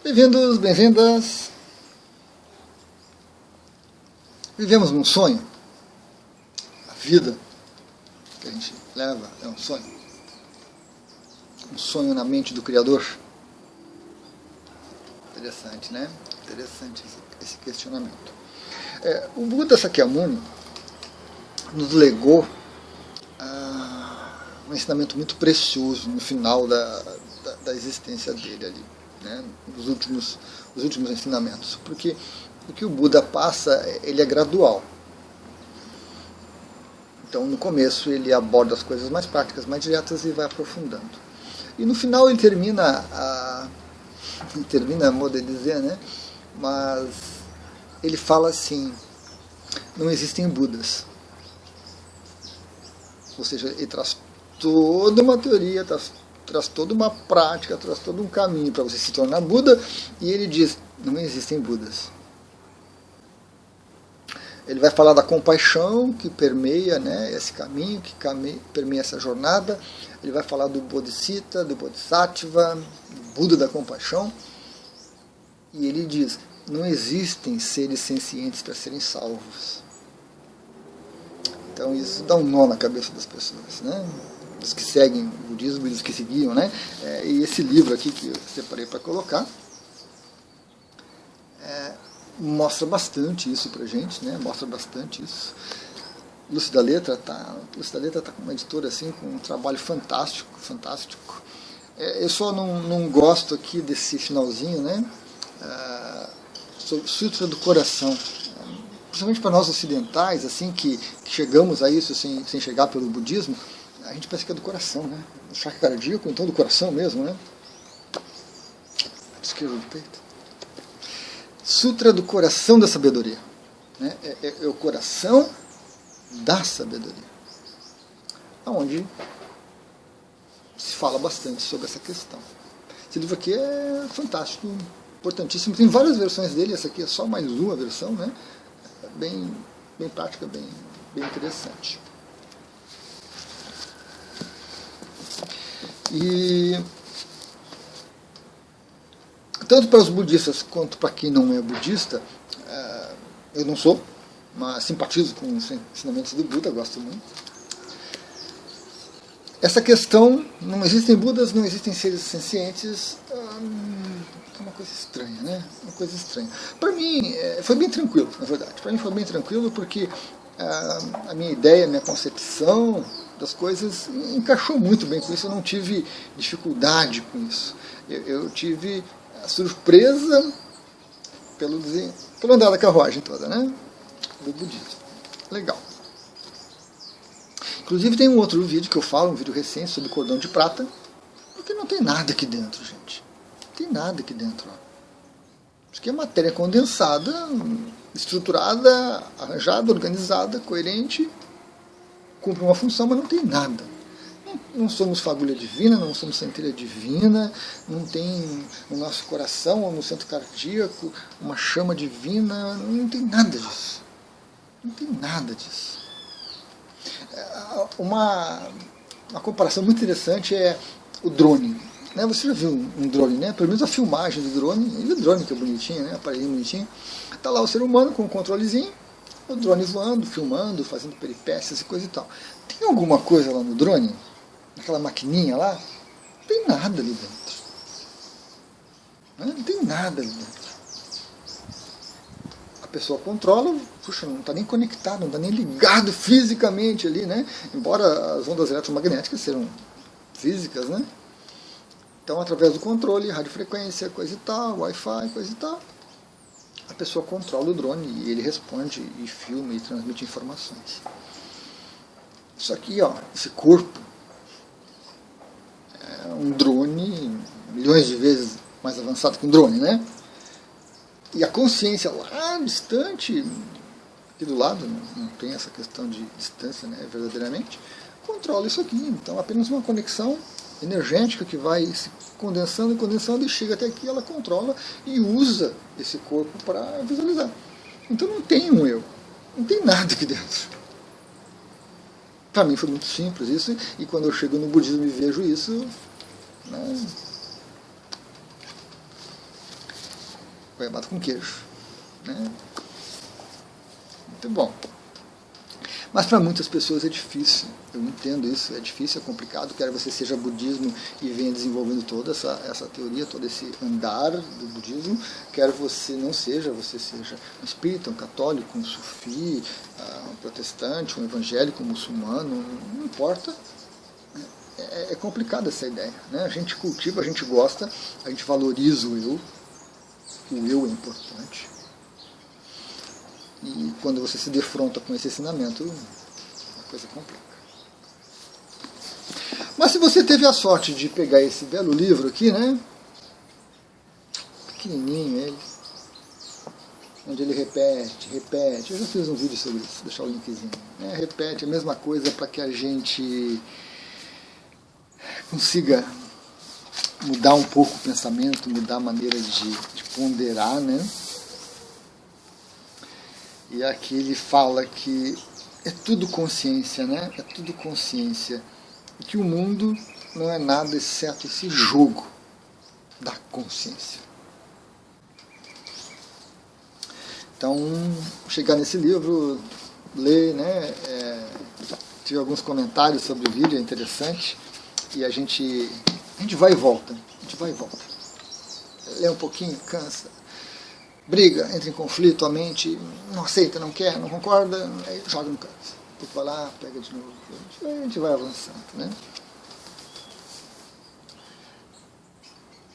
Bem-vindos, bem-vindas. Vivemos num sonho. A vida que a gente leva é um sonho. Um sonho na mente do Criador. Interessante, né? Interessante esse questionamento. O Buda Sakyamuni nos legou um ensinamento muito precioso no final da existência dele ali, né? Os últimos ensinamentos. Porque o que o Buda passa, ele é gradual. Então, no começo, ele aborda as coisas mais práticas, mais diretas e vai aprofundando. E no final ele termina, modo de dizer, né? Mas ele fala assim: não existem Budas. Ou seja, ele traz toda uma teoria, traz toda uma prática, traz todo um caminho para você se tornar Buda, e ele diz: não existem Budas. Ele vai falar da compaixão que permeia, né, esse caminho, que permeia essa jornada. Ele vai falar do Bodhisattva, do Bodhisattva, do Buda da compaixão. E ele diz: não existem seres sencientes para serem salvos. Então isso dá um nó na cabeça das pessoas, né? Dos que seguem o budismo e dos que seguiam, né? E esse livro aqui que eu separei para colocar mostra bastante isso pra gente, né? Mostra bastante isso. Lúcio da Letra tá com uma editora assim, com um trabalho fantástico. Eu só não gosto aqui desse finalzinho, né? Sobre Sutra do Coração. Principalmente para nós ocidentais, assim, que chegamos a isso sem chegar pelo budismo, a gente pensa que é do coração, né? O chakra cardíaco, então do coração mesmo, né? Esquerda do peito. Sutra do Coração da Sabedoria, né? É o coração da sabedoria, onde se fala bastante sobre essa questão. Esse livro aqui é fantástico, importantíssimo. Tem várias versões dele, essa aqui é só mais uma versão, né? Bem prática, bem interessante. E tanto para os budistas quanto para quem não é budista, eu não sou, mas simpatizo com os ensinamentos do Buda, gosto muito. Essa questão, não existem Budas, não existem seres sencientes, é uma coisa estranha, né? Uma coisa estranha. Para mim, foi bem tranquilo, na verdade. Para mim foi bem tranquilo porque a minha ideia, a minha concepção das coisas encaixou muito bem com isso. Eu não tive dificuldade com isso. Eu tive a surpresa pelo andar da carruagem toda, né? Do budismo. Legal. Inclusive tem um outro vídeo que eu falo, um vídeo recente sobre cordão de prata, porque não tem nada aqui dentro, gente. Não tem nada aqui dentro. Ó. Isso aqui é matéria condensada, estruturada, arranjada, organizada, coerente, cumpre uma função, mas não tem nada. Não somos fagulha divina, não somos centelha divina, não tem no nosso coração ou no centro cardíaco uma chama divina, não tem nada disso. Não tem nada disso. Uma comparação muito interessante é o drone. Né? Você já viu um drone, né? Pelo menos a filmagem do drone, e o drone que é bonitinho, né? Aparelhinho bonitinho. Está lá o ser humano com um controlezinho, o drone voando, filmando, fazendo peripécias e coisa e tal. Tem alguma coisa lá no drone? Naquela maquininha lá? Não tem nada ali dentro. Não tem nada ali dentro. A pessoa controla, puxa, não está nem conectado, não está nem ligado fisicamente ali, né? Embora as ondas eletromagnéticas sejam físicas, né? Então, através do controle, radiofrequência, coisa e tal, Wi-Fi, coisa e tal, a pessoa controla o drone e ele responde e filma e transmite informações. Isso aqui, ó, esse corpo, é um drone milhões de vezes mais avançado que um drone, né? E a consciência lá distante, aqui do lado, não tem essa questão de distância, né, verdadeiramente, controla isso aqui. Então, apenas uma conexão energética que vai se condensando e chega até aqui, ela controla e usa esse corpo para visualizar. Então não tem um eu, não tem nada aqui dentro. Para mim foi muito simples isso, e quando eu chego no budismo e vejo isso, né, goiabada com queijo, né? Muito bom. Mas para muitas pessoas é difícil, eu entendo isso, é difícil, é complicado, quer você seja budismo e venha desenvolvendo toda essa teoria, todo esse andar do budismo, quer você não seja, você seja um espírita, um católico, um sufi, um protestante, um evangélico, um muçulmano, não importa, é complicada essa ideia, né? A gente cultiva, a gente gosta, a gente valoriza o eu é importante. E quando você se defronta com esse ensinamento, a coisa complica. Mas se você teve a sorte de pegar esse belo livro aqui, né? Pequenininho ele, onde ele repete, eu já fiz um vídeo sobre isso, vou deixar o linkzinho, né? Repete a mesma coisa para que a gente consiga mudar um pouco o pensamento, mudar a maneira de ponderar, né? E aqui ele fala que é tudo consciência, né? É tudo consciência. E que o mundo não é nada exceto esse jogo da consciência. Então, chegar nesse livro, ler, né? Tive alguns comentários sobre o vídeo, é interessante. E a gente vai e volta. Lê um pouquinho, cansa. Briga, entra em conflito, a mente não aceita, não quer, não concorda, aí joga no canto. Depois vai lá, pega de novo. A gente vai avançando, né?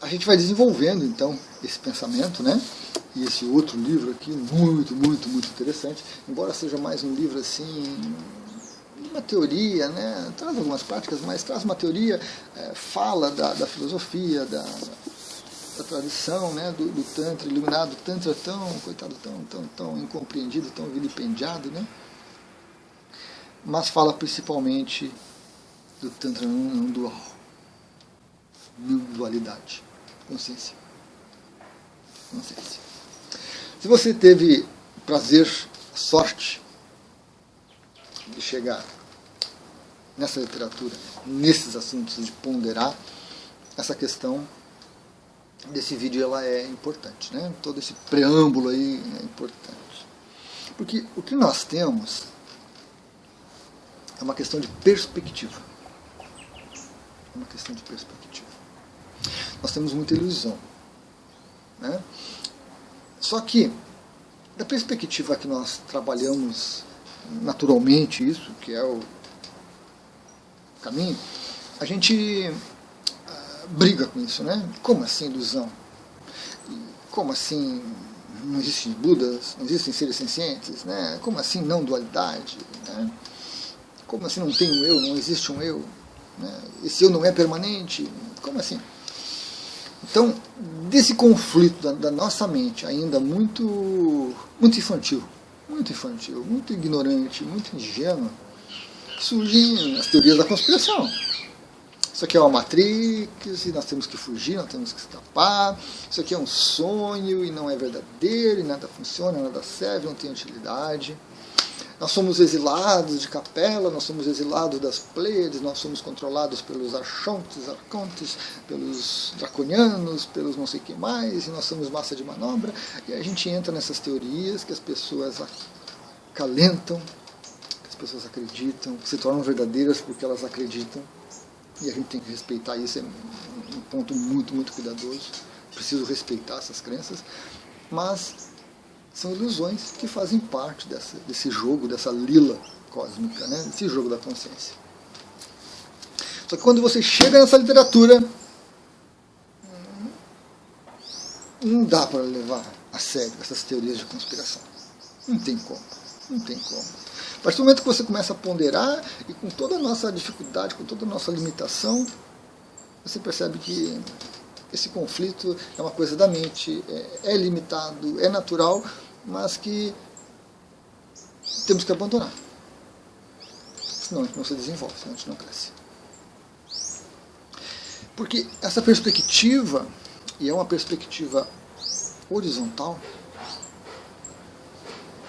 A gente vai desenvolvendo, então, esse pensamento, né? E esse outro livro aqui, muito interessante. Embora seja mais um livro, assim, uma teoria, né? Traz algumas práticas, mas traz uma teoria, fala da filosofia, da tradição, né, do Tantra iluminado. O Tantra tão, coitado, tão incompreendido, tão vilipendiado, né? Mas fala principalmente do Tantra não dual, não dualidade, consciência. Se você teve prazer, sorte de chegar nessa literatura, nesses assuntos, de ponderar essa questão desse vídeo, ela é importante, né? Todo esse preâmbulo aí é importante. Porque o que nós temos é uma questão de perspectiva. Nós temos muita ilusão, né? Só que, da perspectiva que nós trabalhamos naturalmente isso, que é o caminho, a gente briga com isso, né? Como assim ilusão? Como assim não existem Budas, não existem seres sencientes, né? Como assim não dualidade, né? Como assim não tem um eu, não existe um eu, né? Esse eu não é permanente? Como assim? Então, desse conflito da nossa mente, ainda muito infantil, muito ignorante, muito ingênuo, surgem as teorias da conspiração. Isso aqui é uma matrix, e nós temos que fugir, nós temos que escapar. Isso aqui é um sonho, e não é verdadeiro, e nada funciona, nada serve, não tem utilidade. Nós somos exilados de Capela, nós somos exilados das Pleiades, nós somos controlados pelos arcontes, pelos draconianos, pelos não sei o que mais, e nós somos massa de manobra. E a gente entra nessas teorias que as pessoas acalentam, que as pessoas acreditam, que se tornam verdadeiras porque elas acreditam. E a gente tem que respeitar isso, é um ponto muito cuidadoso. Preciso respeitar essas crenças, mas são ilusões que fazem parte desse jogo, dessa lila cósmica, né? Desse jogo da consciência. Só que quando você chega nessa literatura, não dá para levar a sério essas teorias de conspiração. Não tem como. A partir do momento que você começa a ponderar, e com toda a nossa dificuldade, com toda a nossa limitação, você percebe que esse conflito é uma coisa da mente, é limitado, é natural, mas que temos que abandonar. Senão a gente não se desenvolve, senão a gente não cresce. Porque essa perspectiva, e é uma perspectiva horizontal,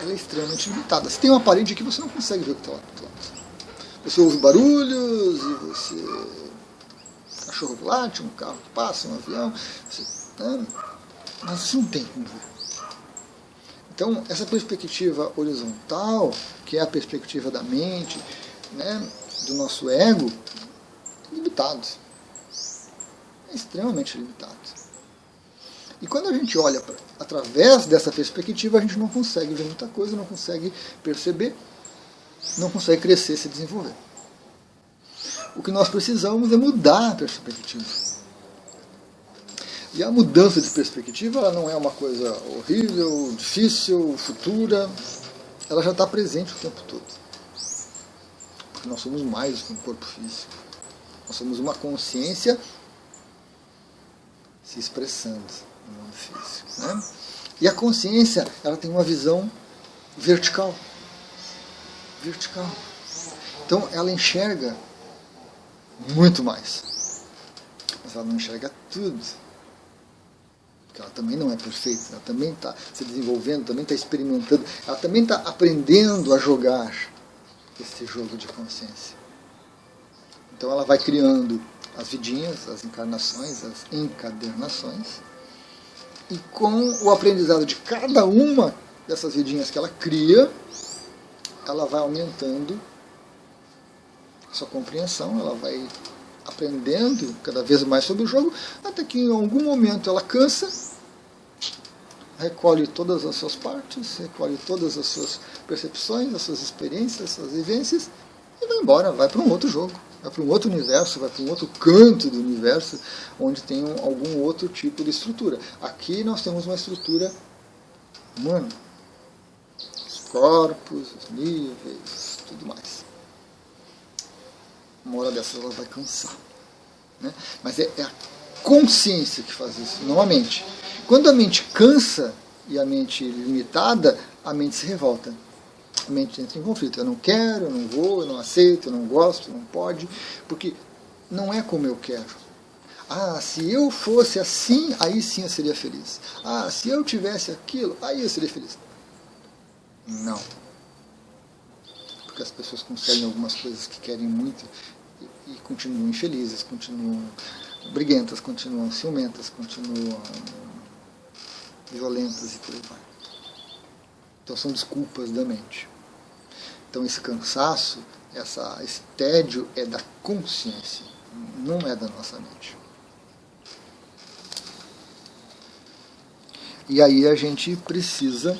ela é extremamente limitada. Se tem uma parede aqui, você não consegue ver o que está lá do outro lado. Você ouve barulhos, e você... cachorro late, um carro que passa, um avião, né? Mas isso não tem como ver. Então, essa perspectiva horizontal, que é a perspectiva da mente, né, do nosso ego, é limitado. É extremamente limitado. E quando a gente olha através dessa perspectiva, a gente não consegue ver muita coisa, não consegue perceber, não consegue crescer, se desenvolver. O que nós precisamos é mudar a perspectiva. E a mudança de perspectiva, ela não é uma coisa horrível, difícil, futura. Ela já está presente o tempo todo. Porque nós somos mais do que um corpo físico. Nós somos uma consciência se expressando no mundo físico, né? E a consciência, ela tem uma visão vertical. Vertical. Então, ela enxerga muito mais. Mas ela não enxerga tudo. Porque ela também não é perfeita. Ela também está se desenvolvendo, também está experimentando. Ela também está aprendendo a jogar esse jogo de consciência. Então, ela vai criando as vidinhas, as encarnações, as encadernações. E com o aprendizado de cada uma dessas vidinhas que ela cria, ela vai aumentando a sua compreensão, ela vai aprendendo cada vez mais sobre o jogo, até que em algum momento ela cansa, recolhe todas as suas partes, recolhe todas as suas percepções, as suas experiências, as suas vivências, e vai embora, vai para um outro jogo, vai para um outro universo, vai para um outro canto do universo, onde tem algum outro tipo de estrutura. Aqui nós temos uma estrutura humana. Os corpos, os níveis, tudo mais. Uma hora dessas ela vai cansar. Né? Mas é a consciência que faz isso, não a mente. Quando a mente cansa e a mente limitada, a mente se revolta. A mente entra em conflito. Eu não quero, eu não vou, eu não aceito, eu não gosto, não pode, porque não é como eu quero. Ah, se eu fosse assim, aí sim eu seria feliz. Ah, se eu tivesse aquilo, aí eu seria feliz. Não. Porque as pessoas conseguem algumas coisas que querem muito e continuam infelizes, continuam briguentas, continuam ciumentas, continuam violentas e por aí vai. Então são desculpas da mente. Então esse cansaço, esse tédio é da consciência, não é da nossa mente. E aí a gente precisa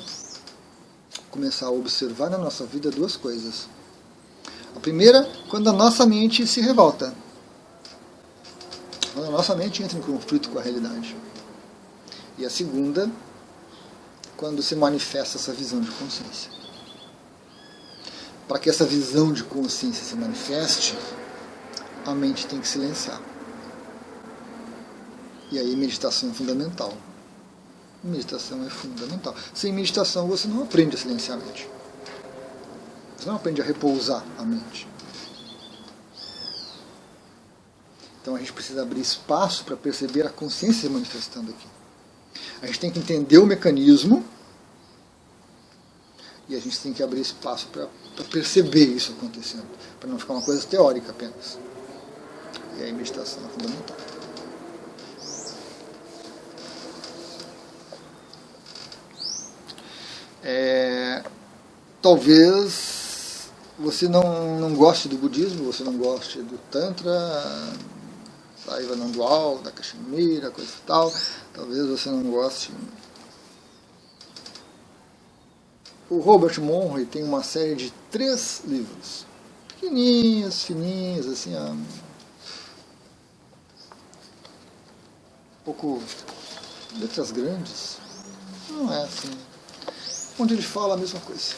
começar a observar na nossa vida duas coisas. A primeira, quando a nossa mente se revolta. Quando a nossa mente entra em conflito com a realidade. E a segunda, quando se manifesta essa visão de consciência. Para que essa visão de consciência se manifeste, a mente tem que silenciar. E aí meditação é fundamental. Meditação é fundamental. Sem meditação você não aprende a silenciar a mente. Você não aprende a repousar a mente. Então a gente precisa abrir espaço para perceber a consciência se manifestando aqui. A gente tem que entender o mecanismo e a gente tem que abrir espaço para perceber isso acontecendo, para não ficar uma coisa teórica apenas. E aí meditação é fundamental. Talvez você não goste do budismo, você não goste do Tantra, da Ivanandual, da Caxemira, coisa e tal. Talvez você não goste. O Robert Monroe tem uma série de 3 livros. Pequeninhos, fininhos, assim, um pouco letras grandes. Não é assim. Onde ele fala a mesma coisa.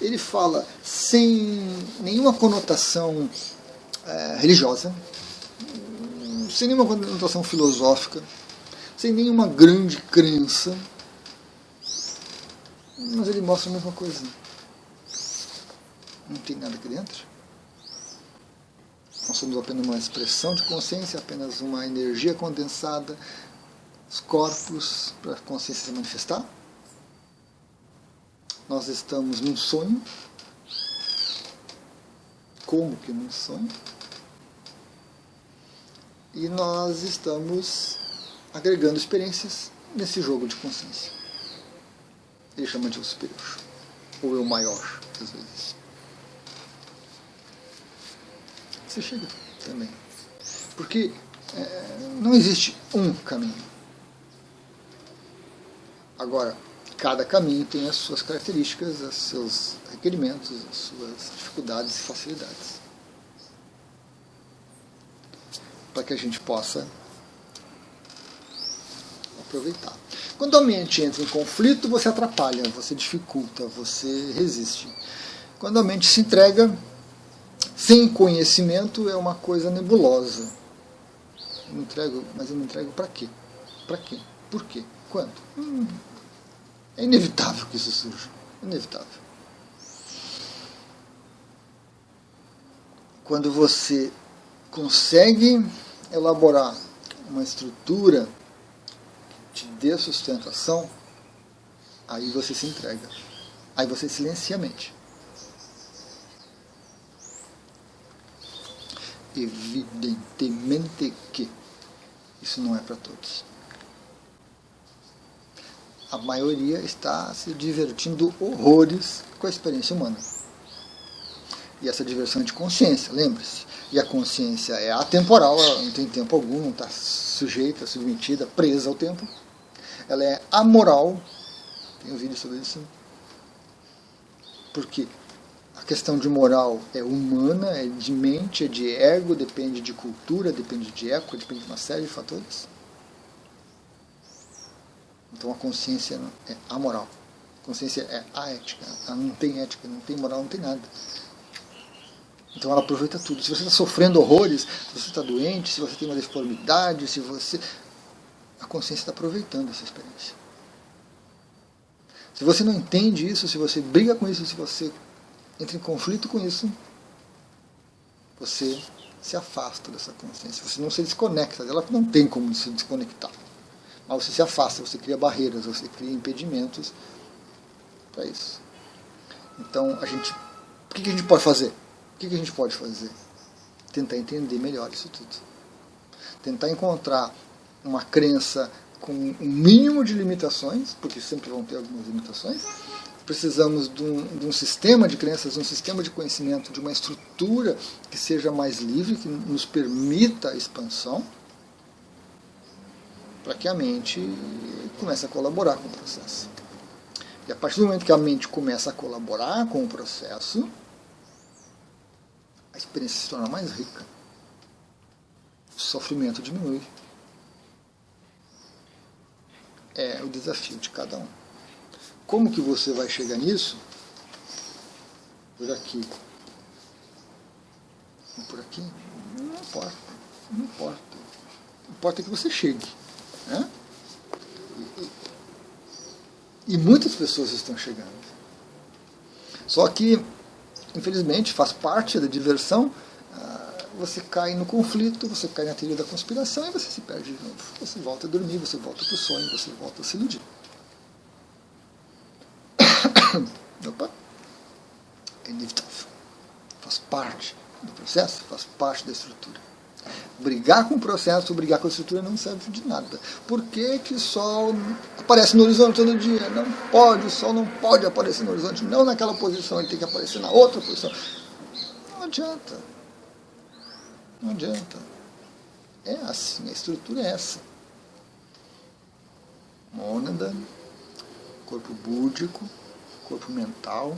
Ele fala sem nenhuma conotação religiosa, sem nenhuma conotação filosófica, sem nenhuma grande crença, mas ele mostra a mesma coisa. Não tem nada aqui dentro. Nós somos apenas uma expressão de consciência, apenas uma energia condensada, os corpos para a consciência se manifestar. Nós estamos num sonho. Como que num sonho? E nós estamos agregando experiências nesse jogo de consciência. Ele chama de eu superior, ou eu maior, às vezes. Você chega também. Porque não existe um caminho. Agora, cada caminho tem as suas características, os seus requerimentos, as suas dificuldades e facilidades. Para que a gente possa aproveitar. Quando a mente entra em conflito, você atrapalha, você dificulta, você resiste. Quando a mente se entrega, sem conhecimento, é uma coisa nebulosa. Eu me entrego, mas eu me entrego para quê? Para quê? Por quê? Quando? É inevitável que isso surja. Inevitável. Quando você consegue elaborar uma estrutura que te dê sustentação, aí você se entrega. Aí você silencia a mente. Evidentemente que isso não é para todos. A maioria está se divertindo horrores com a experiência humana. E essa diversão é de consciência, lembre-se. E a consciência é atemporal, ela não tem tempo algum, não está sujeita, submetida, presa ao tempo. Ela é amoral. Tem um vídeo sobre isso. Porque a questão de moral é humana, é de mente, é de ego, depende de cultura, depende de época, depende de uma série de fatores. Então a consciência é amoral. A consciência é aética. Ela não tem ética, não tem moral, não tem nada. Então ela aproveita tudo. Se você está sofrendo horrores, se você está doente, se você tem uma deformidade, se você... a consciência está aproveitando essa experiência. Se você não entende isso, se você briga com isso, se você entra em conflito com isso, você se afasta dessa consciência. Você não se desconecta dela, não tem como se desconectar. Mas você se afasta, você cria barreiras, você cria impedimentos para isso. Então, o que a gente pode fazer? O que a gente pode fazer? Tentar entender melhor isso tudo. Tentar encontrar uma crença com um mínimo de limitações, porque sempre vão ter algumas limitações. Precisamos de um sistema de crenças, um sistema de conhecimento, de uma estrutura que seja mais livre, que nos permita a expansão, para que a mente comece a colaborar com o processo. E a partir do momento que a mente começa a colaborar com o processo, a experiência se torna mais rica. O sofrimento diminui. É o desafio de cada um. Como que você vai chegar nisso? Por aqui. Ou por aqui? Não importa. Não importa. O que importa é que você chegue. Né? E muitas pessoas estão chegando. Só que, infelizmente, faz parte da diversão, você cai no conflito, você cai na teoria da conspiração e você se perde de novo. Você volta a dormir, você volta para o sonho, você volta a se iludir. Opa. É inevitável. Faz parte do processo, faz parte da estrutura. Brigar com o processo, brigar com a estrutura não serve de nada. Por que que o sol aparece no horizonte todo dia? Não pode, o sol não pode aparecer no horizonte, não naquela posição, ele tem que aparecer na outra posição. Não adianta. Não adianta. É assim, a estrutura é essa. Mônada, corpo búdico, corpo mental,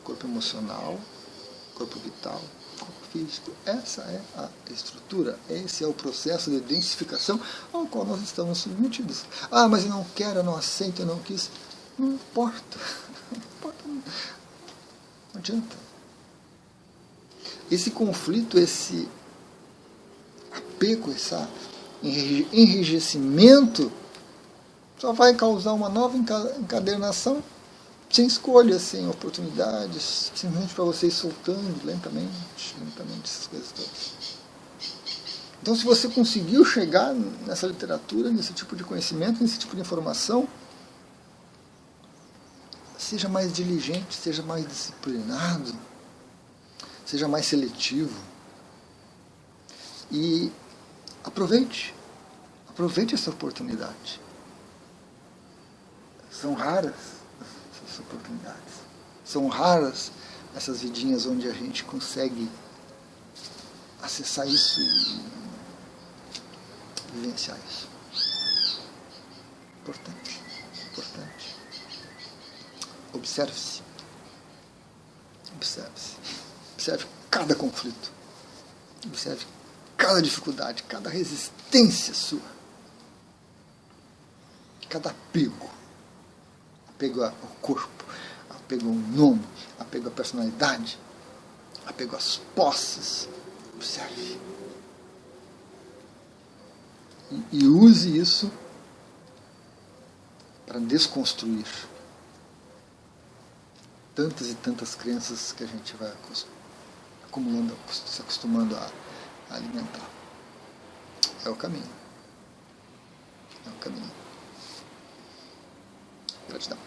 corpo emocional, corpo vital, corpo físico. Essa é a estrutura, esse é o processo de densificação ao qual nós estamos submetidos. Ah, mas eu não quero, eu não aceito, eu não quis. Não importa. Não importa. Não adianta. Esse conflito, esse apego, esse enrijecimento só vai causar uma nova encadernação sem escolha, sem oportunidades, simplesmente para você ir soltando lentamente essas coisas todas. Então, se você conseguiu chegar nessa literatura, nesse tipo de conhecimento, nesse tipo de informação, seja mais diligente, seja mais disciplinado, seja mais seletivo e aproveite Aproveite essa oportunidade. São raras essas oportunidades. São raras essas vidinhas onde a gente consegue acessar isso e vivenciar isso. Importante. Importante. Observe-se. Observe-se. Observe cada conflito. Observe cada dificuldade, cada resistência sua. Cada apego. Apego ao corpo, apego ao nome, apego à personalidade, apego às posses. Observe. E use isso para desconstruir tantas e tantas crenças que a gente vai acumulando, se acostumando a alimentar. É o caminho. É o caminho. Gratidão.